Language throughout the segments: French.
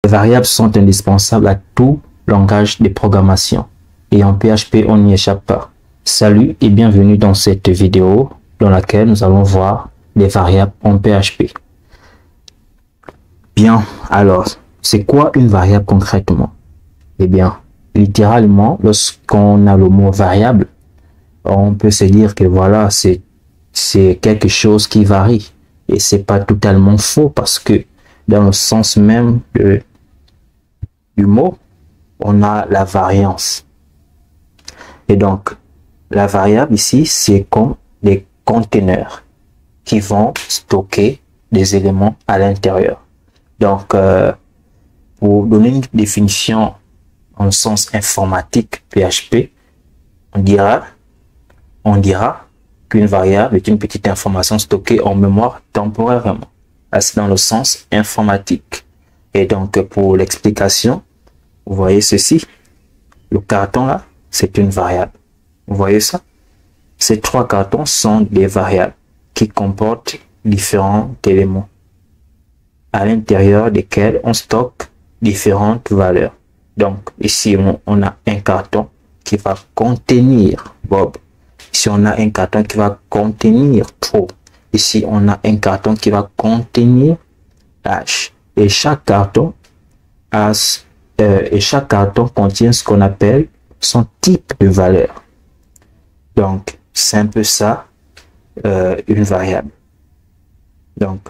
Les variables sont indispensables à tout langage de programmation et en PHP, on n'y échappe pas. Salut et bienvenue dans cette vidéo dans laquelle nous allons voir les variables en PHP. Bien, alors, c'est quoi une variable concrètement? Eh bien, littéralement, lorsqu'on a le mot variable, on peut se dire que voilà, c'est quelque chose qui varie. Et c'est pas totalement faux parce que dans le sens même du mot, on a la variance. Et donc, la variable ici, c'est comme des conteneurs qui vont stocker des éléments à l'intérieur. Donc, pour donner une définition en sens informatique PHP, on dira qu'une variable est une petite information stockée en mémoire temporairement. C'est dans le sens informatique. Et donc, pour l'explication, vous voyez ceci. Le carton là, c'est une variable. Vous voyez ça? Ces trois cartons sont des variables qui comportent différents éléments à l'intérieur desquels on stocke différentes valeurs. Donc, ici, on a un carton qui va contenir Bob. Ici, on a un carton qui va contenir True. Ici, on a un carton qui va contenir H. Et chaque carton contient ce qu'on appelle son type de valeur. Donc, c'est un peu ça, une variable. Donc,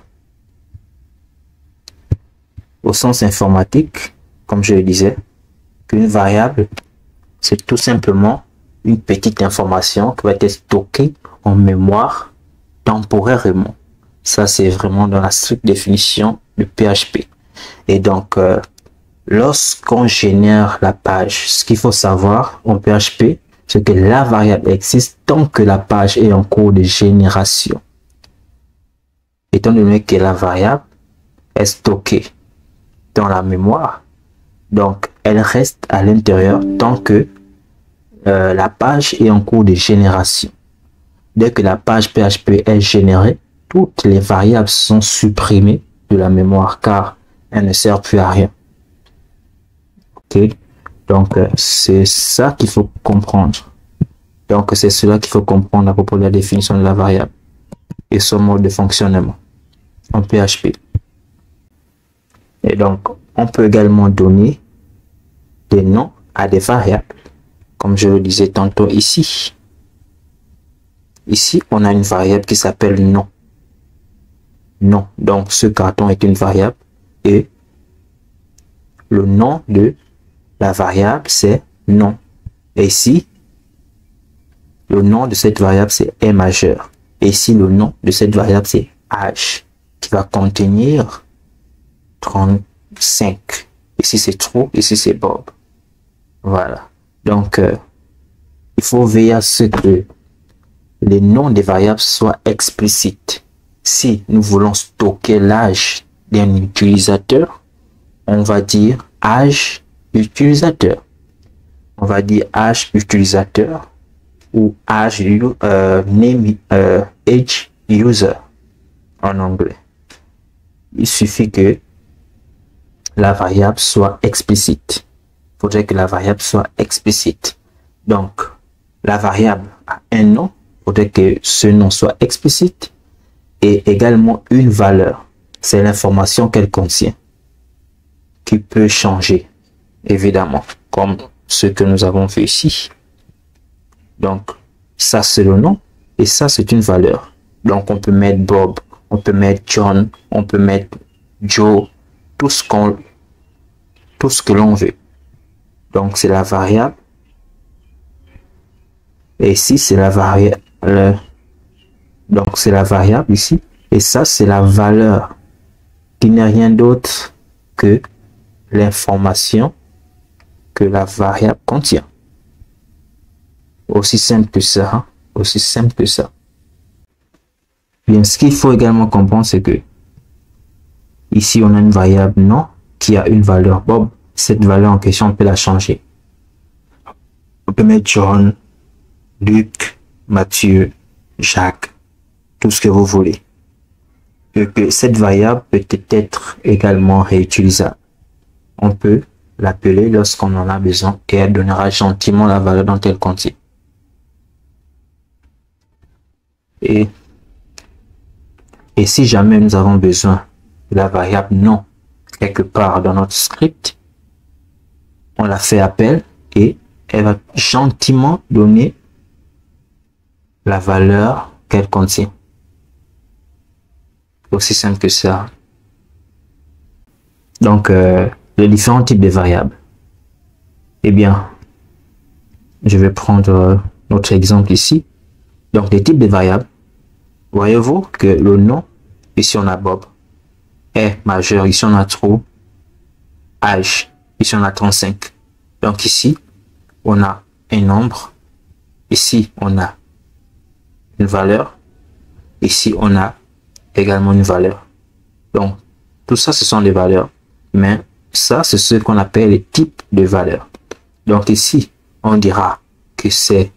au sens informatique, comme je le disais, qu'une variable, c'est tout simplement une petite information qui va être stockée en mémoire temporairement. Ça, c'est vraiment dans la stricte définition de PHP. Et donc, lorsqu'on génère la page, ce qu'il faut savoir en PHP, c'est que la variable existe tant que la page est en cours de génération. Étant donné que la variable est stockée dans la mémoire, donc elle reste à l'intérieur tant que la page est en cours de génération. Dès que la page PHP est générée, toutes les variables sont supprimées de la mémoire car elles ne servent plus à rien. Ok, donc c'est ça qu'il faut comprendre. Donc c'est cela qu'il faut comprendre à propos de la définition de la variable et son mode de fonctionnement en PHP. Et donc on peut également donner des noms à des variables, comme je le disais tantôt ici. Ici, on a une variable qui s'appelle nom. Nom. Donc, ce carton est une variable et le nom de la variable, c'est nom. Et ici, le nom de cette variable, c'est E majeur. Et ici, le nom de cette variable, c'est H, qui va contenir 35. Ici, c'est True. Ici, c'est Bob. Voilà. Donc, il faut veiller à ce que les noms des variables soient explicites. Si nous voulons stocker l'âge d'un utilisateur, on va dire âge utilisateur. On va dire âge utilisateur ou âge age user en anglais. Il suffit que la variable soit explicite. Il faudrait que la variable soit explicite. Donc, la variable a un nom. Il faudrait que ce nom soit explicite et également une valeur. C'est l'information qu'elle contient qui peut changer, évidemment, comme ce que nous avons fait ici. Donc, ça c'est le nom et ça c'est une valeur. Donc, on peut mettre Bob, on peut mettre John, on peut mettre Joe, tout ce que l'on veut. Donc, c'est la variable. Et ici, c'est la variable. Donc, c'est la variable ici. Et ça, c'est la valeur qui n'est rien d'autre que l'information que la variable contient. Aussi simple que ça. Hein? Aussi simple que ça. Bien, ce qu'il faut également comprendre, c'est que ici, on a une variable nom qui a une valeur Bob. Cette valeur en question, on peut la changer. On peut mettre John, Luc, Mathieu, Jacques, tout ce que vous voulez. Et que cette variable peut être également réutilisable. on peut l'appeler lorsqu'on en a besoin et elle donnera gentiment la valeur dont elle contient. Et si jamais nous avons besoin de la variable non quelque part dans notre script, on la fait appel et elle va gentiment donner la valeur qu'elle contient. Aussi simple que ça. Donc, les différents types de variables. Eh bien, je vais prendre notre exemple ici. Donc, les types de variables. Voyez-vous que le nom, ici on a Bob, est majeur, ici on a true, âge, ici on a 35. Donc ici, on a un nombre, ici on a une valeur, ici on a également une valeur. Donc, tout ça, ce sont des valeurs. Mais ça, c'est ce qu'on appelle les types de valeurs. Donc ici, on dira que c'est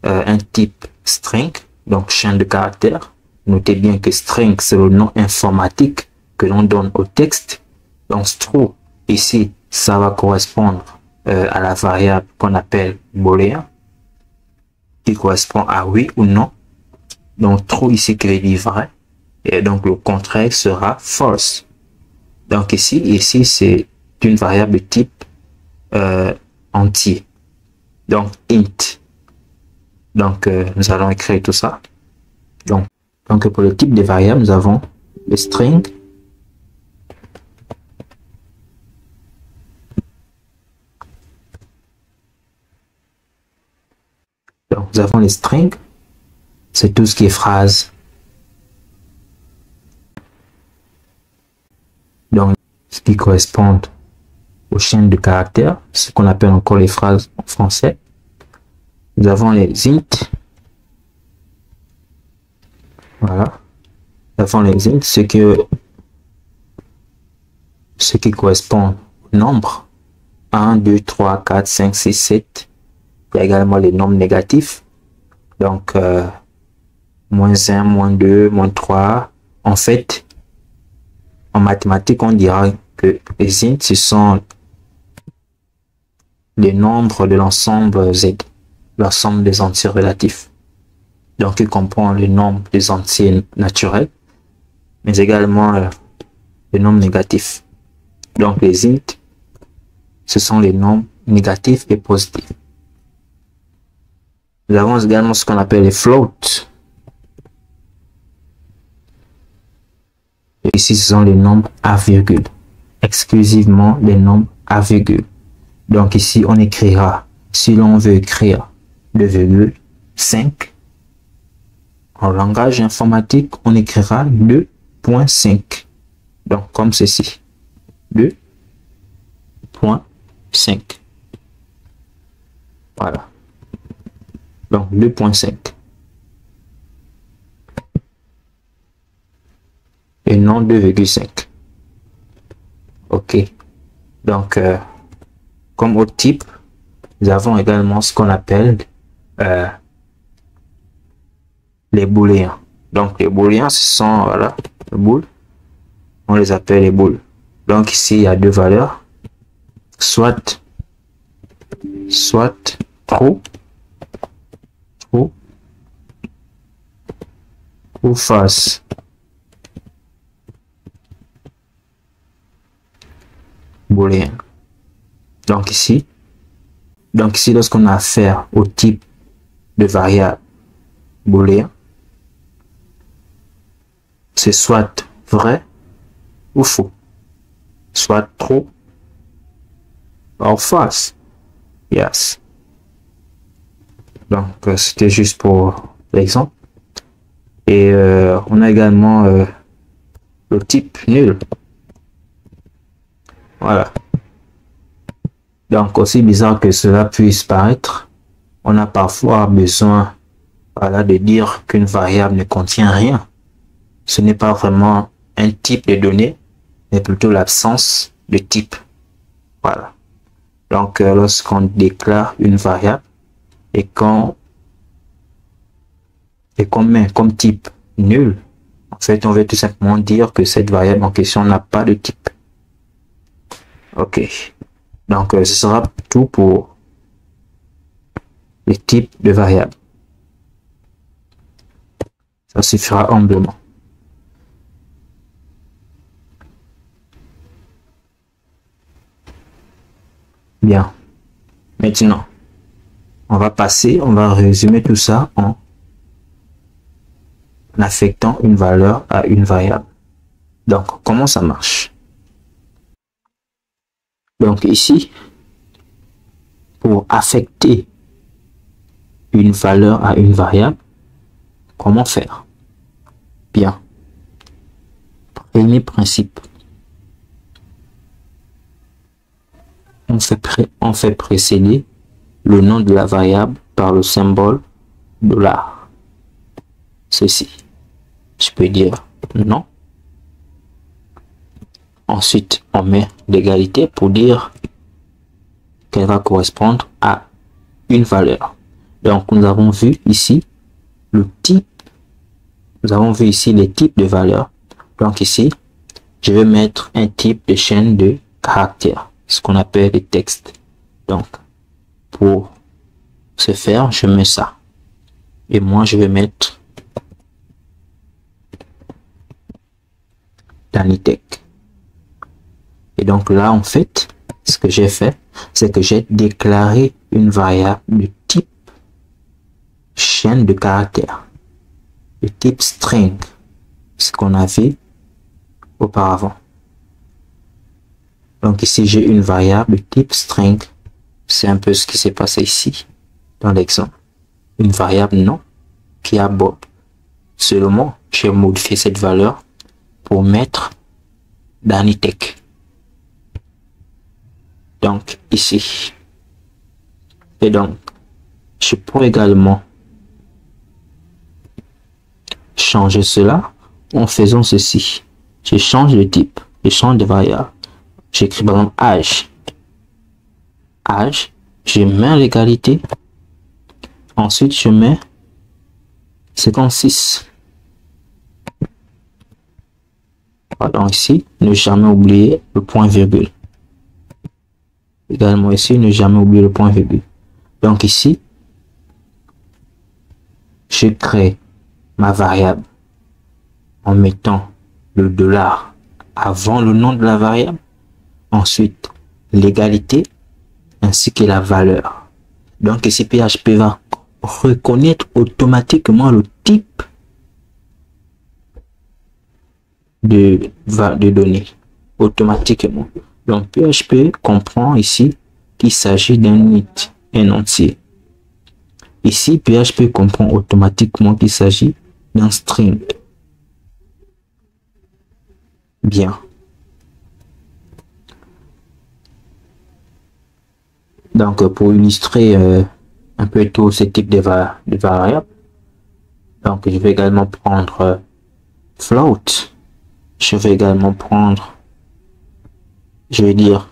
un type string, donc chaîne de caractères. Notez bien que string, c'est le nom informatique que l'on donne au texte. Donc true, ici, ça va correspondre à la variable qu'on appelle booléen, qui correspond à oui ou non. Donc true ici qui veut dire vrai. Et donc le contraire sera false. Donc ici c'est une variable de type entier. Donc int. Donc nous allons écrire tout ça. Donc pour le type de variable, nous avons le string. Donc nous avons les strings. C'est tout ce qui est phrase. Donc ce qui correspond aux chaînes de caractères, ce qu'on appelle encore les phrases en français. Nous avons les int. Voilà. Nous avons les int, ce qui correspond au nombre 1, 2, 3, 4, 5, 6, 7. Il y a également les nombres négatifs. Donc, moins 1, moins 2, moins 3. En fait, en mathématiques, on dira que les int, ce sont les nombres de l'ensemble Z, l'ensemble des entiers relatifs. Donc, il comprend le nombre des entiers naturels, mais également les nombres négatifs. Donc, les int, ce sont les nombres négatifs et positifs. Nous avons également ce qu'on appelle les floats. Et ici, ce sont les nombres à virgule, exclusivement les nombres à virgule. Donc ici, on écrira, si l'on veut écrire le virgule 5, en langage informatique, on écrira 2.5. Donc comme ceci, 2.5. Voilà. Donc 2.5. Et non 2,5. Ok. Donc, comme autre type, nous avons également ce qu'on appelle les booléens. Donc, les booléens, ce sont, voilà, les booles. On les appelle les booles. Donc, ici, il y a deux valeurs. Soit true ou false. Booléen. Donc ici, lorsqu'on a affaire au type de variable booléen, c'est soit vrai ou faux, soit true ou false. Yes. Donc c'était juste pour l'exemple. Et on a également le type nul. Voilà. Donc, aussi bizarre que cela puisse paraître, on a parfois besoin, voilà, de dire qu'une variable ne contient rien. Ce n'est pas vraiment un type de données, mais plutôt l'absence de type. Voilà. Donc, lorsqu'on déclare une variable et qu'on met comme type nul, en fait, on veut tout simplement dire que cette variable en question n'a pas de type. Ok. Donc, ce sera tout pour les types de variables. Ça suffira humblement. Bien. Maintenant, on va résumer tout ça en affectant une valeur à une variable. Donc, comment ça marche? Donc ici, pour affecter une valeur à une variable, comment faire? Bien. Premier principe. On fait précéder le nom de la variable par le symbole $. Ceci. Je peux dire non. Ensuite, on met l'égalité pour dire qu'elle va correspondre à une valeur. Donc, nous avons vu ici le type. Nous avons vu ici les types de valeurs. Donc ici, je vais mettre un type de chaîne de caractères, ce qu'on appelle les textes. Donc, pour ce faire, je mets ça. Et moi, je vais mettre Danitech. Et donc là, en fait, ce que j'ai fait, c'est que j'ai déclaré une variable de type chaîne de caractères, de type string, ce qu'on a vu auparavant. Donc ici, j'ai une variable de type string. C'est un peu ce qui s'est passé ici, dans l'exemple. Une variable non qui aborde. Seulement, j'ai modifié cette valeur pour mettre Danitech. Donc ici. Et donc, je peux également changer cela en faisant ceci. Je change de type, je change de variable. J'écris par exemple âge. Âge, je mets l'égalité. Ensuite, je mets 56. Pardon, ici, ne jamais oublier le point virgule. Également ici, ne jamais oublier le point virgule. Donc ici, je crée ma variable en mettant le $ avant le nom de la variable. Ensuite, l'égalité ainsi que la valeur. Donc ici, PHP va reconnaître automatiquement le type de données. Automatiquement. Donc PHP comprend ici qu'il s'agit d'un init, un entier. Ici, PHP comprend automatiquement qu'il s'agit d'un string. Bien. Donc, pour illustrer un peu tous ces types de variables, donc je vais également prendre float. Je vais également prendre, je vais dire,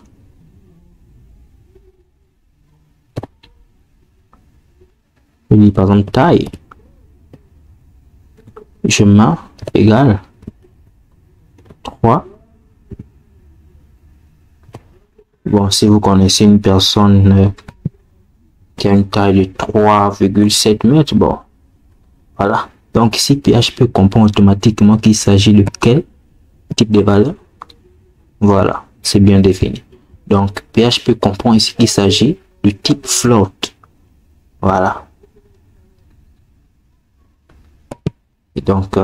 par exemple taille. Je mets égal 3. Bon, si vous connaissez une personne qui a une taille de 3,7 mètres, bon, voilà. Donc ici, PHP comprend automatiquement qu'il s'agit de quel type de valeur. Voilà, c'est bien défini. Donc PHP comprend ici qu'il s'agit du type float. Voilà. Et donc,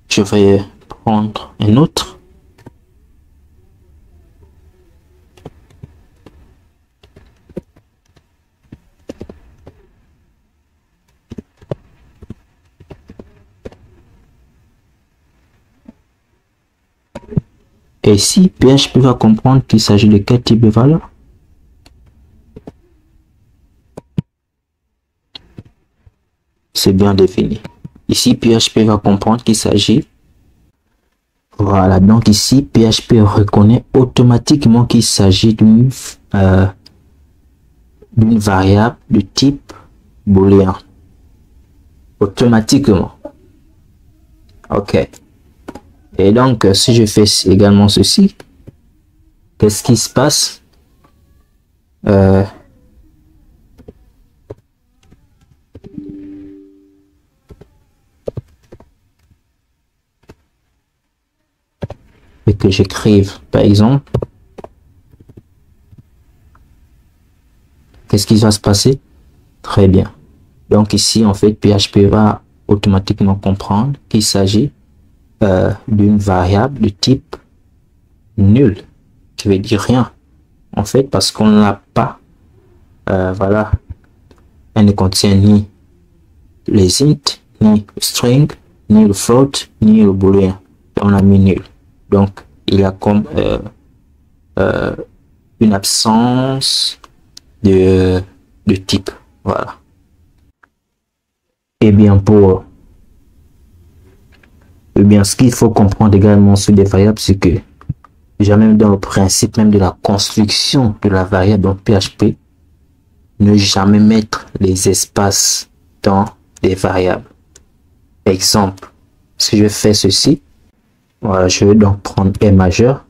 je vais prendre un autre. Et si PHP va comprendre qu'il s'agit de quel type de valeur? C'est bien défini. Ici, PHP va comprendre qu'il s'agit. Voilà, donc ici, PHP reconnaît automatiquement qu'il s'agit d'une variable de type booléen. Automatiquement. Ok. Et donc, si je fais également ceci, qu'est-ce qui se passe? Et que j'écrive, par exemple, qu'est-ce qui va se passer? Très bien. Donc ici, en fait, PHP va automatiquement comprendre qu'il s'agit d'une variable de type nul, qui veut dire rien. En fait, parce qu'on n'a pas, voilà, elle ne contient ni les int, ni le string, ni le float, ni le booléen. On a mis nul. Donc, il y a comme une absence de type. Voilà. Et bien, ce qu'il faut comprendre également sur des variables, c'est que déjà même dans le principe même de la construction de la variable dans PHP, ne jamais mettre les espaces dans des variables. Exemple, si je fais ceci, voilà, je vais donc prendre E majeur,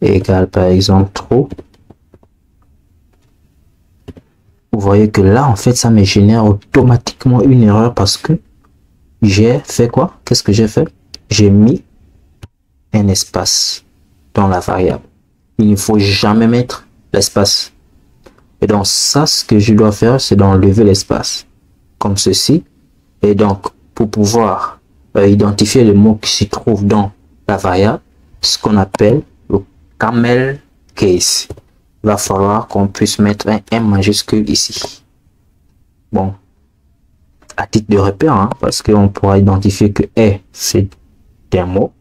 égale par exemple true. Vous voyez que là, en fait, ça me génère automatiquement une erreur parce que j'ai fait quoi? Qu'est-ce que j'ai fait? J'ai mis un espace dans la variable. Il ne faut jamais mettre l'espace. Et donc ça, ce que je dois faire, c'est d'enlever l'espace, comme ceci. Et donc, pour pouvoir identifier le mot qui s'y trouve dans la variable, ce qu'on appelle le camel case. Il va falloir qu'on puisse mettre un M majuscule ici. Bon, à titre de repère, hein, parce qu'on pourra identifier que E, c'est un mot,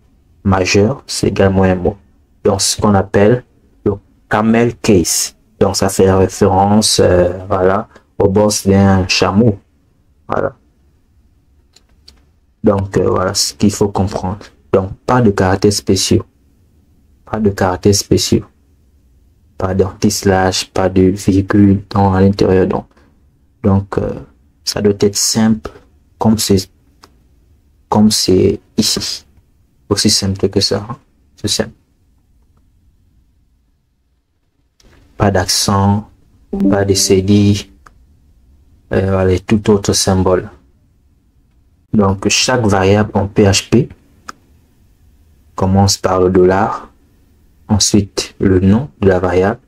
majeur, c'est également un mot. Donc, ce qu'on appelle le camel case. Donc, ça fait référence, voilà, au boss d'un chameau. Voilà. Donc, voilà ce qu'il faut comprendre. Donc, pas de caractères spéciaux. Pas de caractères spéciaux. Pas d'anti-slash, pas de virgule dans à l'intérieur. Donc ça doit être simple comme c'est ici. Aussi simple que ça. Hein? C'est simple. Pas d'accent, pas de CD, voilà, tout autre symbole. Donc, chaque variable en PHP commence par le dollar, ensuite le nom de la variable,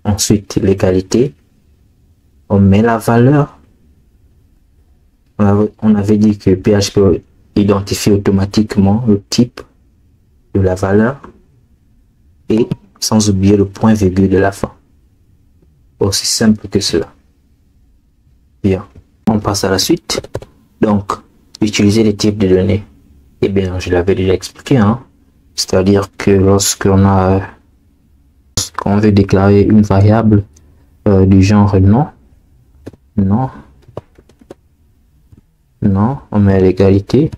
ensuite l'égalité, on met la valeur. On avait dit que PHP identifie automatiquement le type de la valeur et sans oublier le point virgule de la fin. Aussi simple que cela. Bien, on passe à la suite. Donc, utiliser les types de données. Eh bien, je l'avais déjà expliqué, hein. C'est-à-dire que lorsqu'on veut déclarer une variable du genre non, on met l'égalité.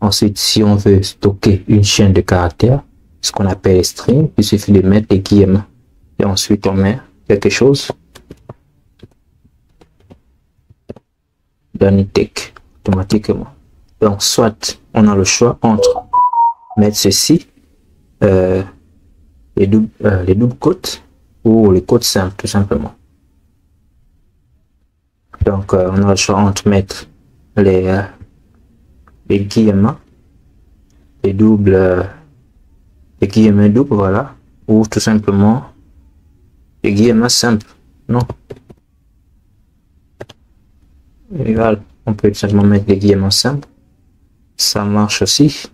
Ensuite, si on veut stocker une chaîne de caractères, ce qu'on appelle string, il suffit de mettre des guillemets. Et ensuite, on met quelque chose dans une tech automatiquement. Donc, soit on a le choix entre mettre ceci, les doubles côtes ou les côtes simples, tout simplement. Donc, on a le choix entre mettre les guillemets, les guillemets doubles, voilà, ou tout simplement les guillemets simples. Non. Égal, on peut tout simplement mettre des guillemets simples. Ça marche aussi.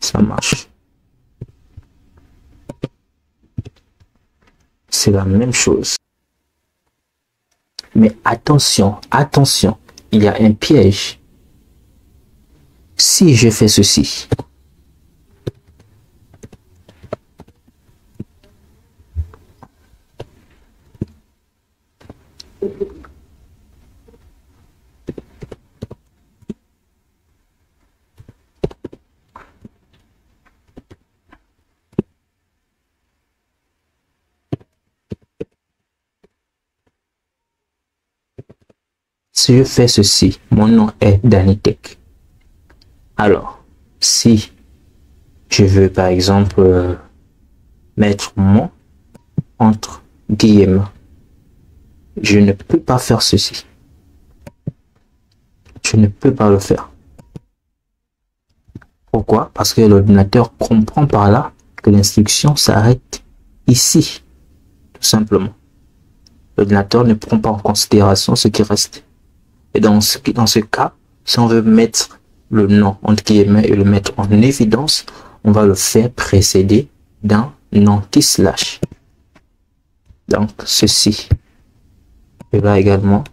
Ça marche. C'est la même chose. Mais attention, attention, il y a un piège. Si je fais ceci, si je fais ceci, mon nom est Danitech. Alors, si je veux par exemple mettre mon entre guillemets, je ne peux pas faire ceci. Je ne peux pas le faire. Pourquoi? Parce que l'ordinateur comprend par là que l'instruction s'arrête ici, tout simplement. L'ordinateur ne prend pas en considération ce qui reste. Et dans ce cas, si on veut mettre le nom entre guillemets et le mettre en évidence, on va le faire précéder d'un anti-slash. Donc ceci. Et là également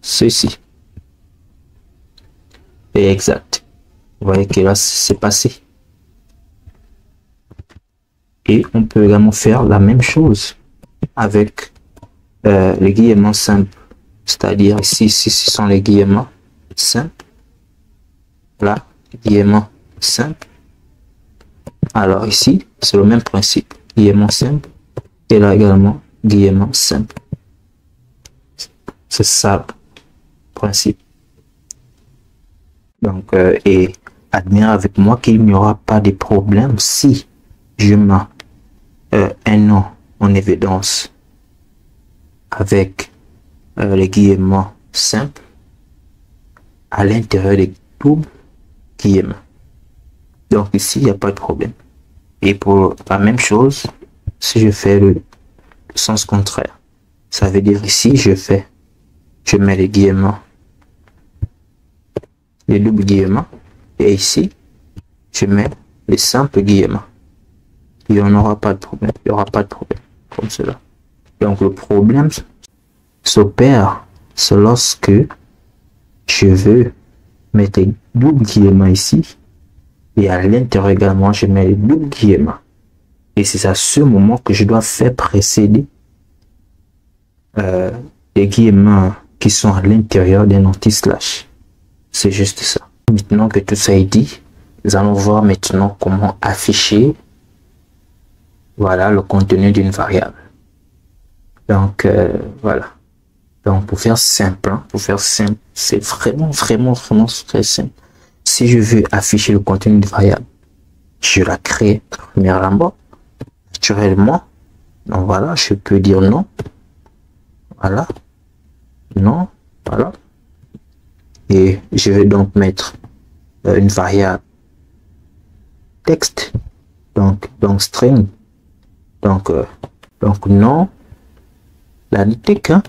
ceci. Et exact. Vous voyez que là c'est passé. Et on peut également faire la même chose avec les guillemets simples. C'est-à-dire ici, ce sont les guillemets simples. Là, guillemets simples. Alors ici, c'est le même principe. Guillemets simples. Et là également, guillemets simples. C'est ça le principe. Donc, et admirez avec moi qu'il n'y aura pas de problème si je mets un nom en évidence avec les guillemets simples à l'intérieur des doubles guillemets. Donc ici, il n'y a pas de problème. Et pour la même chose, si je fais le sens contraire, ça veut dire ici, je mets les guillemets, les doubles guillemets, et ici, je mets les simples guillemets. Il n'y en aura pas de problème. Il n'y aura pas de problème comme cela. Donc le problème s'opère, c'est lorsque je veux mettre les doubles guillemets ici, et à l'intérieur également, je mets les doubles guillemets. Et c'est à ce moment que je dois faire précéder les guillemets qui sont à l'intérieur d'un anti-slash. C'est juste ça. Maintenant que tout ça est dit, nous allons voir maintenant comment afficher, voilà, le contenu d'une variable. Donc voilà. Donc pour faire simple, c'est vraiment très simple. Si je veux afficher le contenu de variable, je la crée premièrement, naturellement. Donc voilà, je peux dire non. Voilà. Non. Voilà. Et je vais donc mettre une variable texte. Donc string. Donc non. Danitech. Hein?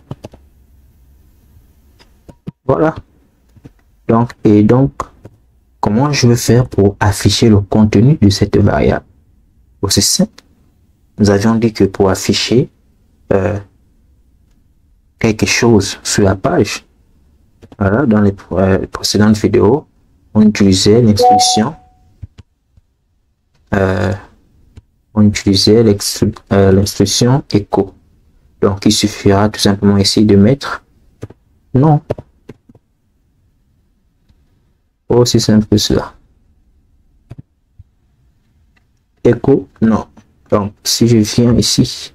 Voilà. Donc comment je vais faire pour afficher le contenu de cette variable? C'est simple. Nous avions dit que pour afficher quelque chose sur la page, voilà, dans les précédentes vidéos, on utilisait l'instruction l'instruction echo. Donc il suffira tout simplement ici de mettre non. Aussi simple que cela. Echo non. Donc si je viens ici, si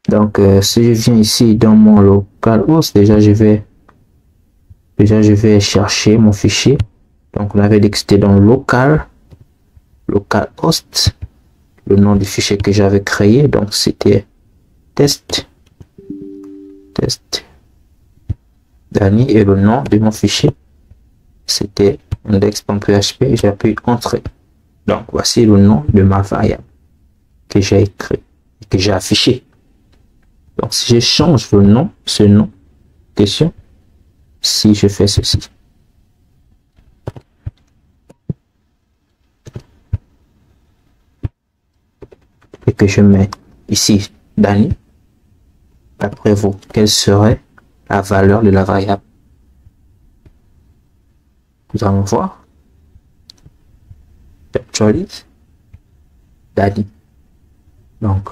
je viens ici dans mon localhost, déjà je vais chercher mon fichier. Donc on avait dit que c'était dans localhost, le nom du fichier que j'avais créé. Donc c'était test Dani, et le nom de mon fichier c'était index.php. J'appuie entrée. Donc voici le nom de ma variable que j'ai écrit, que j'ai affiché. Donc si je change le nom, ce nom question, si je fais ceci, et que je mets ici Dani, d'après vous, quelle serait la valeur de la variable? Nous allons voir. J'actualise Dani. Donc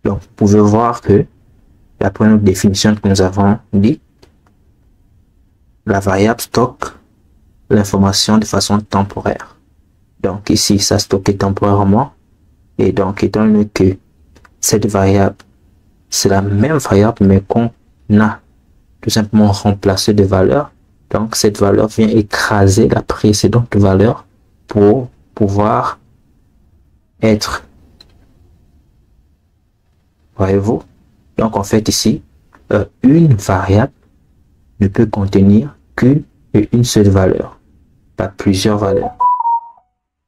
vous pouvez voir que d'après notre définition que nous avons dit, la variable stocke l'information de façon temporaire. Donc ici, ça stocke temporairement. Et donc, étant donné que cette variable, c'est la même variable, mais qu'on a tout simplement remplacer de valeur. Donc, cette valeur vient écraser la précédente valeur pour pouvoir être. Voyez-vous? Donc, en fait, ici, une variable ne peut contenir qu'une et une seule valeur, pas plusieurs valeurs.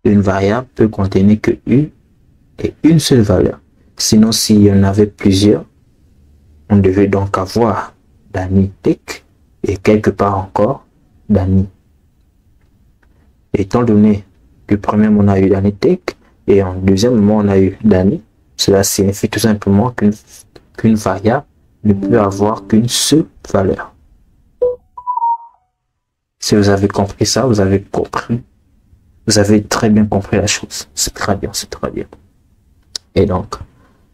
Une variable peut contenir que une et une seule valeur. Sinon, s'il y en avait plusieurs, on devait donc avoir Dani Tech et quelque part encore Dani. Étant donné que premièrement on a eu Dani Tech et en deuxième moment on a eu Dani, cela signifie tout simplement qu'une variable ne peut avoir qu'une seule valeur. Si vous avez compris ça, vous avez compris. Vous avez très bien compris la chose. C'est très bien, c'est très bien. Et donc,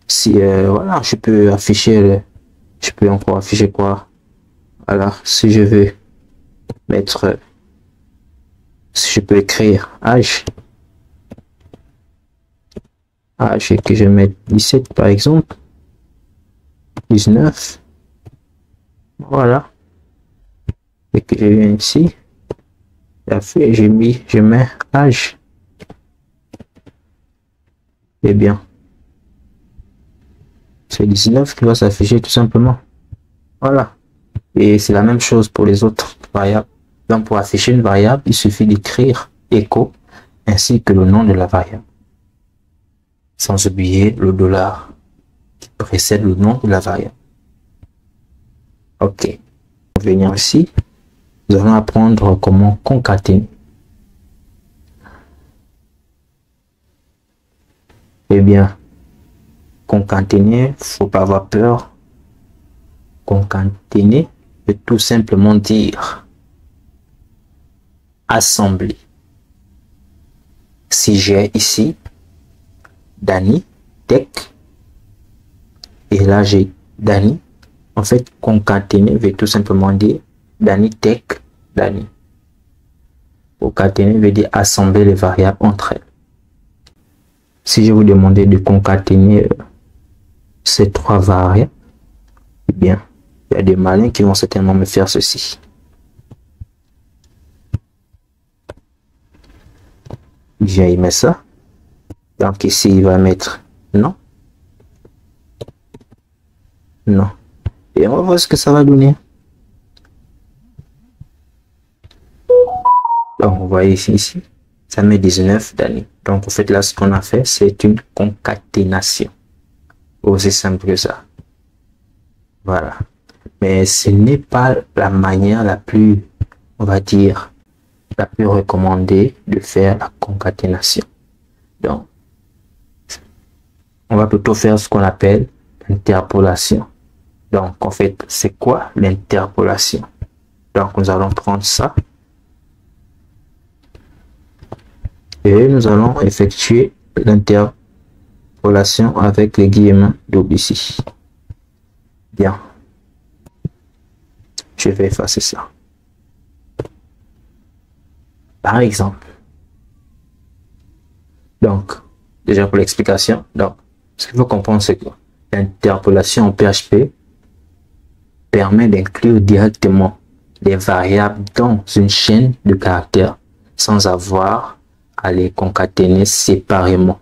si voilà, je peux afficher, je peux encore afficher quoi? Voilà, si je veux mettre, si je peux écrire âge et que je mette 17 par exemple, 19, voilà, et que je viens ici, et je mets âge, et bien, c'est 19 qui va s'afficher tout simplement, voilà. Et c'est la même chose pour les autres variables. Donc pour afficher une variable, il suffit d'écrire echo ainsi que le nom de la variable. Sans oublier le dollar qui précède le nom de la variable. Ok. Pour venir ici, nous allons apprendre comment concaténer. Eh bien, concaténer, faut pas avoir peur. Concaténer veut tout simplement dire assembler. Si j'ai ici Dani Tech et là j'ai Dani, en fait concaténer veut tout simplement dire Dani Tech Dani. Concaténer veut dire assembler les variables entre elles. Si je vous demandais de concaténer ces trois variables, eh bien il y a des malins qui vont certainement me faire ceci. Je vais y mettre ça. Donc ici, il va mettre non. Non. Et on va voir ce que ça va donner. Donc, vous voyez ici, ça met 19 Dani. Donc, en fait, là, ce qu'on a fait, c'est une concaténation. Aussi simple que ça. Voilà. Mais ce n'est pas la manière la plus, on va dire, la plus recommandée de faire la concaténation. Donc, on va plutôt faire ce qu'on appelle l'interpolation. Donc, en fait, c'est quoi l'interpolation? Donc, nous allons prendre ça et nous allons effectuer l'interpolation avec les guillemets doubles ici. Bien. Je vais effacer ça. Par exemple. Donc, déjà pour l'explication, donc, ce qu'il faut comprendre, c'est que l'interpolation en PHP permet d'inclure directement les variables dans une chaîne de caractères sans avoir à les concaténer séparément,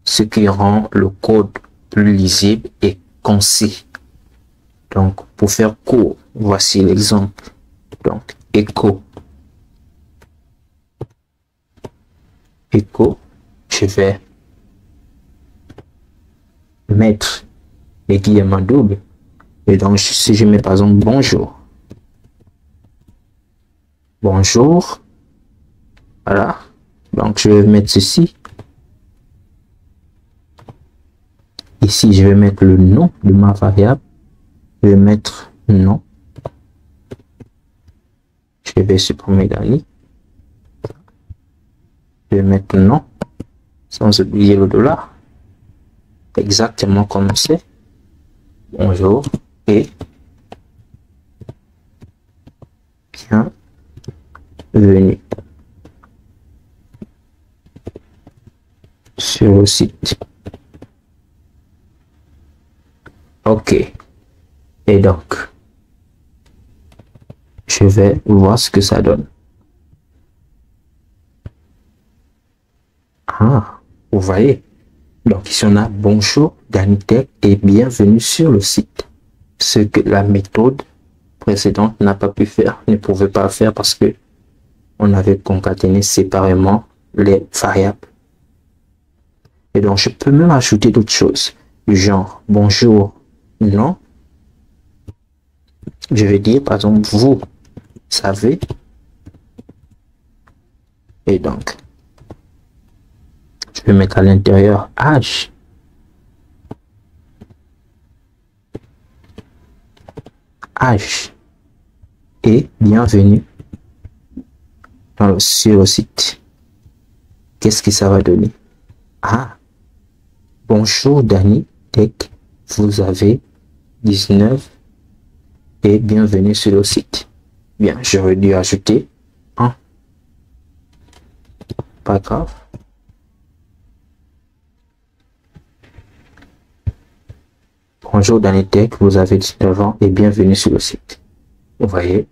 ce qui rend le code plus lisible et concis. Donc, pour faire court, voici l'exemple. Donc, echo, je vais mettre les guillemets doubles. Et donc, si je mets par exemple bonjour. Bonjour. Voilà. Donc, je vais mettre ceci. Ici, je vais mettre le nom de ma variable. Je vais mettre nom. Je vais supprimer Dani. Je vais mettre nom. Sans oublier le dollar. Exactement comme c'est. Bonjour. Et bienvenue sur le site. Ok. Et donc, Je vais voir ce que ça donne. Ah, vous voyez. Donc ici on a bonjour Danitech et bienvenue sur le site. Ce que la méthode précédente n'a pas pu faire, ne pouvait pas faire parce que on avait concaténé séparément les variables. Et donc je peux même ajouter d'autres choses, du genre bonjour, non. Je vais dire par exemple vous savez. Et donc je vais mettre à l'intérieur âge. Âge. Et bienvenue sur le site. Qu'est-ce que ça va donner? Ah, bonjour Dani Tech, vous avez 19 et bienvenue sur le site. Bien, j'aurais dû ajouter un. Pas grave. Bonjour Dani Tech, vous avez 19 ans et bienvenue sur le site. Vous voyez?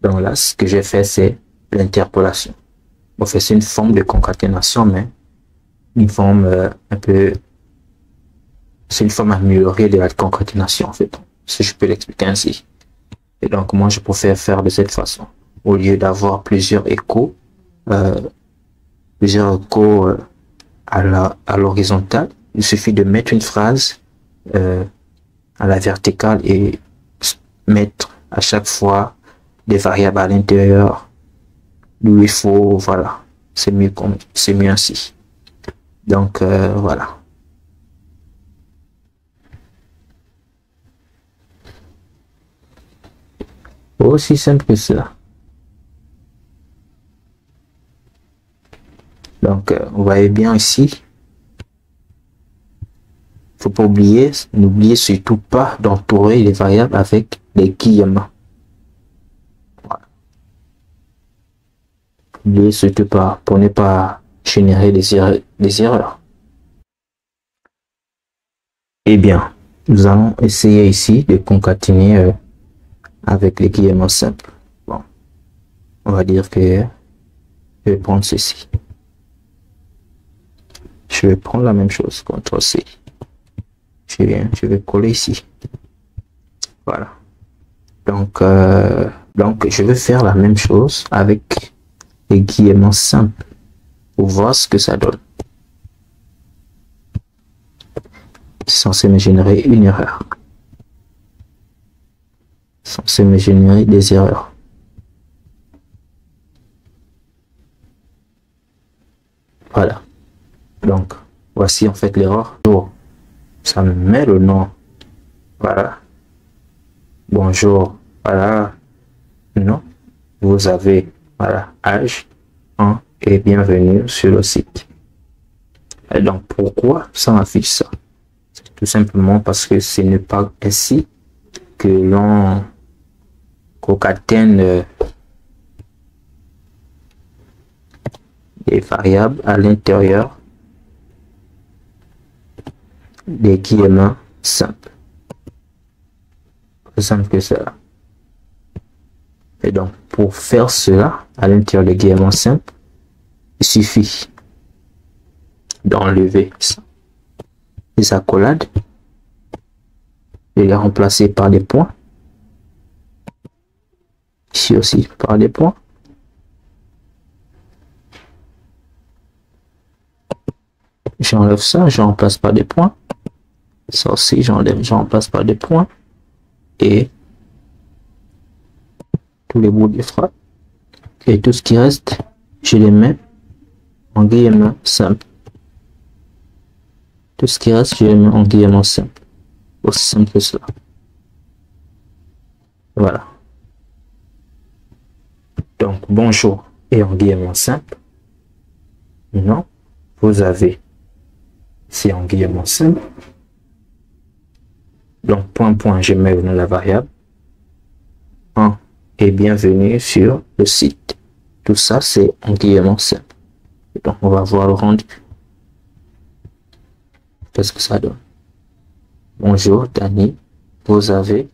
Donc là, ce que j'ai fait, c'est l'interpolation. En fait, c'est une forme de concaténation, mais une forme un peu... C'est une forme améliorée de la concaténation, en fait. Si je peux l'expliquer ainsi. Et donc, moi, je préfère faire de cette façon. Au lieu d'avoir plusieurs échos à l'horizontale, il suffit de mettre une phrase à la verticale et mettre à chaque fois des variables à l'intérieur d'où il faut, voilà, c'est mieux ainsi. Donc voilà. Aussi simple que cela. Donc vous voyez bien ici, faut pas oublier, n'oubliez surtout pas d'entourer les variables avec des guillemets. N'oubliez surtout pas pour ne pas générer des erreurs. Eh bien, nous allons essayer ici de concaténer avec les guillemets simples. Bon, on va dire que je vais prendre ceci. Je vais prendre la même chose, CTRL C. Je vais coller ici. Voilà. Donc je vais faire la même chose avec les guillemets simples pour voir ce que ça donne. C'est censé me générer une erreur. C'est censé me générer des erreurs. Voilà. Donc, voici en fait l'erreur. Ça me met le nom. Voilà. Bonjour. Voilà. Non. Vous avez, voilà, âge 1 et bienvenue sur le site. Et donc, pourquoi ça m'affiche ça? Tout simplement parce que ce n'est pas ainsi que l'on concatène des variables à l'intérieur des guillemets simples. Plus simple que cela. Et donc, pour faire cela à l'intérieur des guillemets simples, il suffit d'enlever ça. Les accolades, de les remplacer par des points. Ici aussi par des points. J'enlève ça, je remplace par des points. Ça aussi, j'enlève, je remplace par des points. Et tous les bouts de phrase. Et tout ce qui reste, je les mets en guillemets simples. Tout ce qui reste, je les mets en guillemets simples. Aussi simple que cela. Voilà. Donc, bonjour et en guillemets simple. Non, vous avez, c'est en guillemets simple. Donc, point, je mets le nom de la variable. 1 et bienvenue sur le site. Tout ça, c'est en guillemets simple. Donc, on va voir le rendu. Qu'est-ce que ça donne? Bonjour, Dani. Vous avez.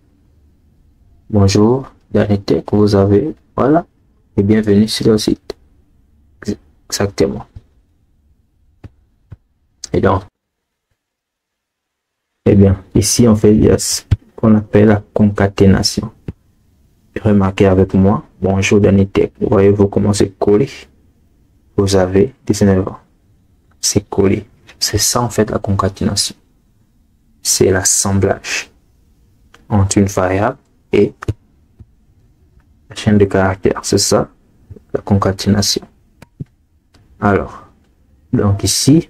Bonjour, dernier texte que vous avez. Voilà. Et bienvenue sur le site. Exactement. Et donc, eh bien, ici, on fait il y a ce qu'on appelle la concaténation. Remarquez avec moi, bonjour dernier texte. Vous voyez, vous commencez à coller. Vous avez 19 ans. C'est collé. C'est ça, en fait, la concaténation. C'est l'assemblage entre une variable et la chaîne de caractères. C'est ça, la concaténation. Alors, donc ici,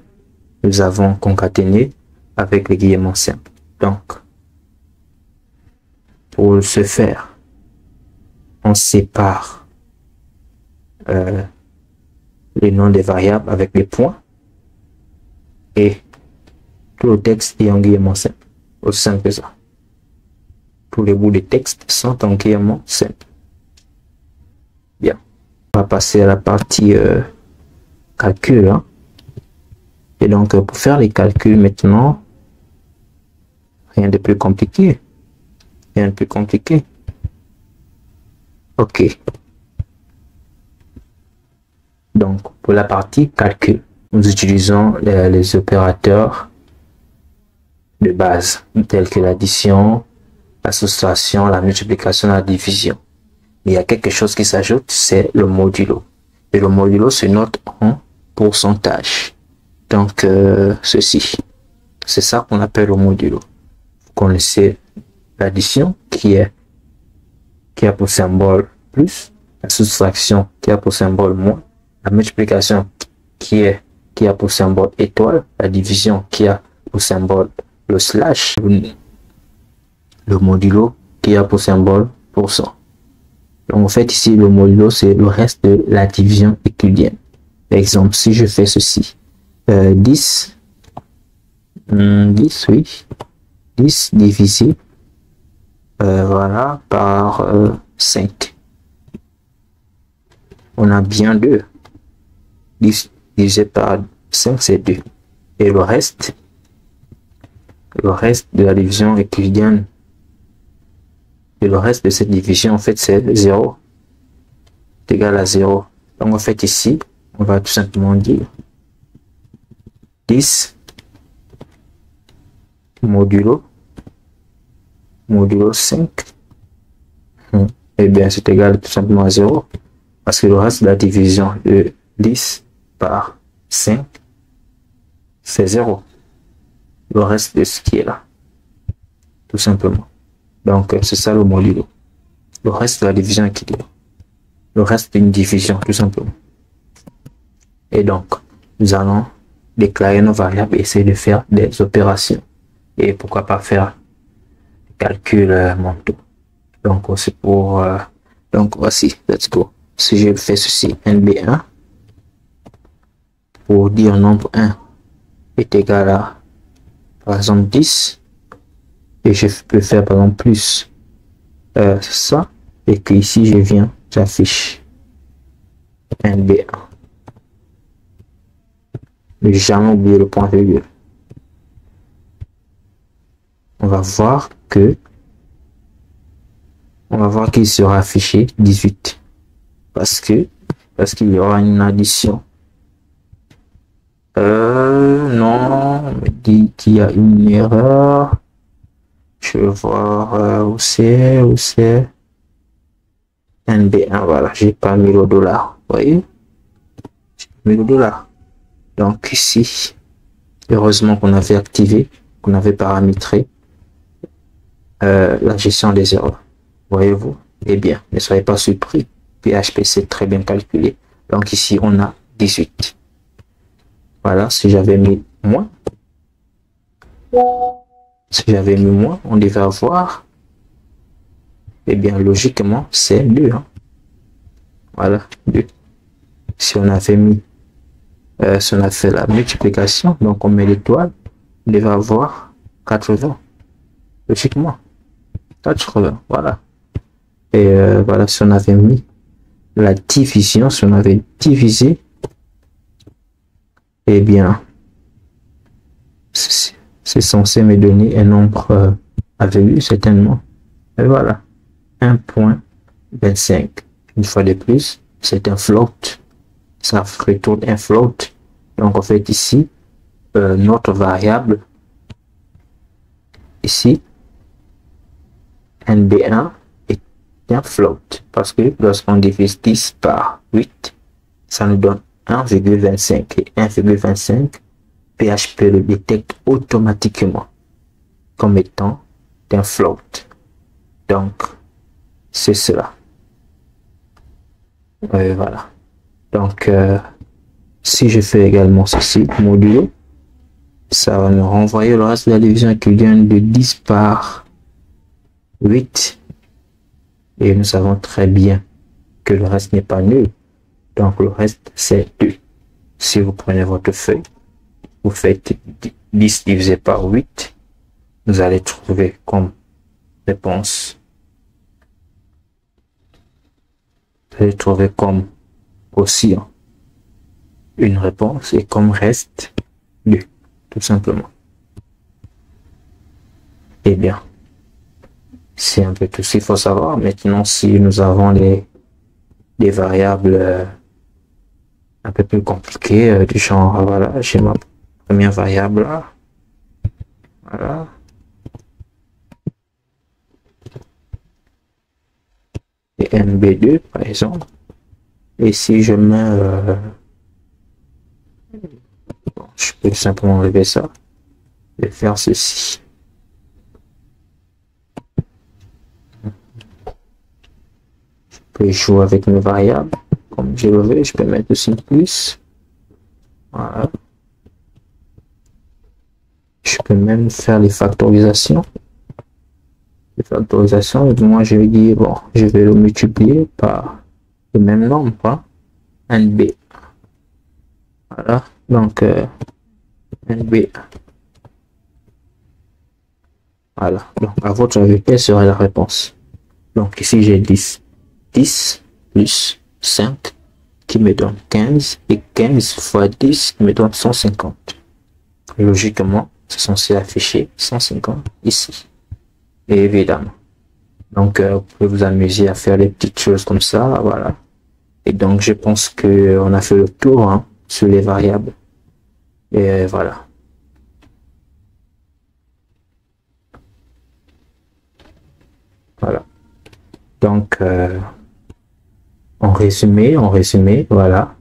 nous avons concaténé avec les guillemets simples. Donc, pour ce faire, on sépare les noms des variables avec les points et tout le texte est en guillemets simple. Aussi simple que ça. Tous les bouts de texte sont en guillemets simple. Bien. On va passer à la partie calcul. Hein. Et donc, pour faire les calculs maintenant, rien de plus compliqué. Rien de plus compliqué. Ok. Donc, pour la partie calcul, nous utilisons les opérateurs de base, tels que l'addition, la soustraction, la multiplication, la division. Mais il y a quelque chose qui s'ajoute, c'est le modulo. Et le modulo se note en pourcentage. Donc, ceci. C'est ça qu'on appelle le modulo. Vous connaissez l'addition qui a pour symbole plus, la soustraction qui a pour symbole moins, la multiplication qui a pour symbole étoile, la division qui a pour symbole le slash, le modulo qui a pour symbole pourcent. Donc en fait ici le modulo c'est le reste de la division euclidienne. Par exemple, si je fais ceci, 10 divisé voilà par 5, on a bien 2. 10 divisé par 5 c'est 2, et le reste de la division euclidienne, et le reste de cette division en fait c'est 0, c'est égal à 0. Donc en fait ici on va tout simplement dire 10 modulo 5, et bien c'est égal tout simplement à 0, parce que le reste de la division de 10 par 5 c'est 0, le reste de ce qui est là, tout simplement. Donc c'est ça le modulo, le reste de la division équilibrée, le reste d'une division tout simplement. Et donc nous allons déclarer nos variables et essayer de faire des opérations, et pourquoi pas faire des calculs mentaux. Donc c'est pour donc voici, let's go. Si je fais ceci, NB1, pour dire nombre 1 est égal à par exemple 10, et je peux faire par exemple plus ça, et que ici je viens, j'affiche NB1. Ne jamais oublier le point virgule. On va voir qu'il sera affiché 18 parce qu'il y aura une addition. Non, on me dit qu'il y a une erreur. Je vais voir où c'est NB1. Voilà, j'ai pas mis le dollar, vous voyez, j'ai mis le dollar. Donc ici, heureusement qu'on avait activé, qu'on avait paramétré la gestion des erreurs, voyez-vous. Eh bien, ne soyez pas surpris, PHP c'est très bien calculé. Donc ici on a 18. Voilà, si j'avais mis moins, on devait avoir, eh bien logiquement c'est 2, hein. Voilà, 2. Si on avait mis si on a fait la multiplication, donc on met l'étoile, on devait avoir 80, logiquement 80, voilà. Et voilà, si on avait mis la division, si on avait divisé, eh bien c'est censé me donner un nombre aveugle certainement. Et voilà, 1.0 25. Une fois de plus, c'est un float. Ça retourne un float. Donc, en fait, ici, notre variable, ici, NB1 est un float. Parce que lorsqu'on divise 10 par 8, ça nous donne 1,25. Et 1,25, PHP le détecte automatiquement comme étant un float. Donc, c'est cela. Voilà. Donc, si je fais également ceci, modulo, ça va me renvoyer le reste de la division qui vient de 10 par 8. Et nous savons très bien que le reste n'est pas nul. Donc, le reste, c'est 2. Si vous prenez votre feuille, vous faites 10 divisé par 8, vous allez trouver comme réponse. Vous allez trouver comme aussi une réponse et comme reste 2, tout simplement. Eh bien, c'est un peu tout ce qu'il faut savoir. Maintenant, si nous avons des variables un peu plus compliquées, du genre, voilà, j'ai ma première variable là. Voilà. Et MB2, par exemple. Et si je mets... bon, je peux simplement enlever ça. Et faire ceci. Je peux jouer avec mes variables. Comme je le veux, je peux mettre aussi plus. Voilà. Je peux même faire les factorisations. Les factorisations, et moi je vais dire, bon, je vais le multiplier par le même nombre, hein, NB. Voilà, donc NB. Voilà, donc à votre avis, quelle serait la réponse? Donc ici j'ai 10. 10 plus 5 qui me donne 15 et 15 fois 10 qui me donne 150. Logiquement, c'est censé afficher 150 ici. Et évidemment. Donc, vous pouvez vous amuser à faire des petites choses comme ça, voilà. Et donc, je pense que on a fait le tour, hein, sur les variables. Et voilà. Voilà. Donc, en résumé, voilà.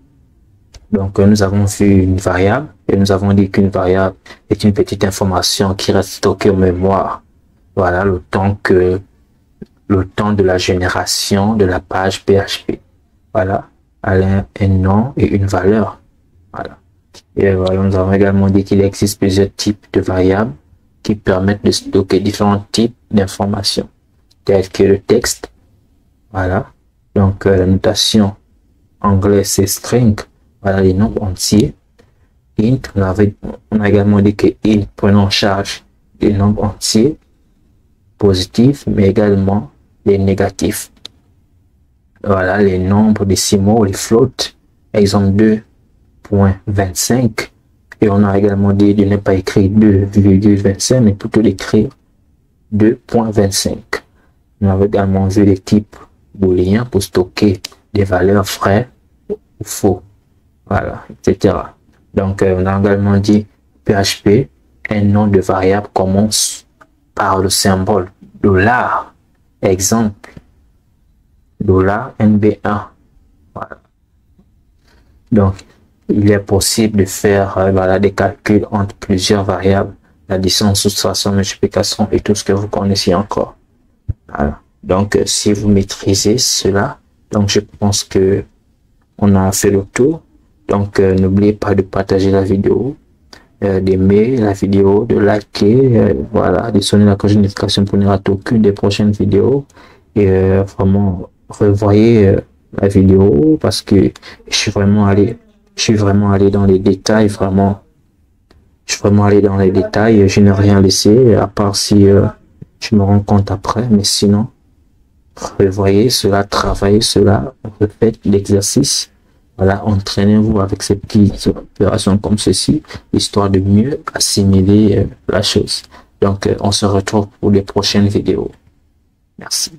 Donc, nous avons vu une variable et nous avons dit qu'une variable est une petite information qui reste stockée en mémoire. Voilà, le temps de la génération de la page PHP. Voilà, un nom et une valeur. Voilà. Et voilà, nous avons également dit qu'il existe plusieurs types de variables qui permettent de stocker différents types d'informations, telles que le texte. Voilà. Donc, la notation anglaise, c'est string. Voilà, les nombres entiers. Int, on a également dit que int prenait en charge les nombres entiers positifs, mais également les négatifs. Voilà, les nombres décimaux, les floats. Exemple 2.25. Et on a également dit de ne pas écrire 2,25, mais plutôt d'écrire 2.25. On a également vu les types booléens pour stocker des valeurs vraies ou faux. Voilà, etc. Donc, on a également dit PHP, un nom de variable commence par le symbole $. Exemple, $NB1. Voilà. Donc, il est possible de faire voilà, des calculs entre plusieurs variables, l'addition, soustraction, multiplication et tout ce que vous connaissez encore. Voilà. Donc, si vous maîtrisez cela, donc je pense que on a fait le tour. Donc, n'oubliez pas de partager la vidéo, d'aimer la vidéo, de liker, voilà, de sonner la cloche de notification pour ne rater aucune des prochaines vidéos. Et vraiment, revoyez la vidéo parce que je suis vraiment allé dans les détails, vraiment. Je suis vraiment allé dans les détails. Je n'ai rien laissé, à part si je me rends compte après. Mais sinon, revoyez cela, travaillez cela, refaites l'exercice. Voilà, entraînez-vous avec ces petites opérations comme ceci, histoire de mieux assimiler la chose. Donc, on se retrouve pour les prochaines vidéos. Merci.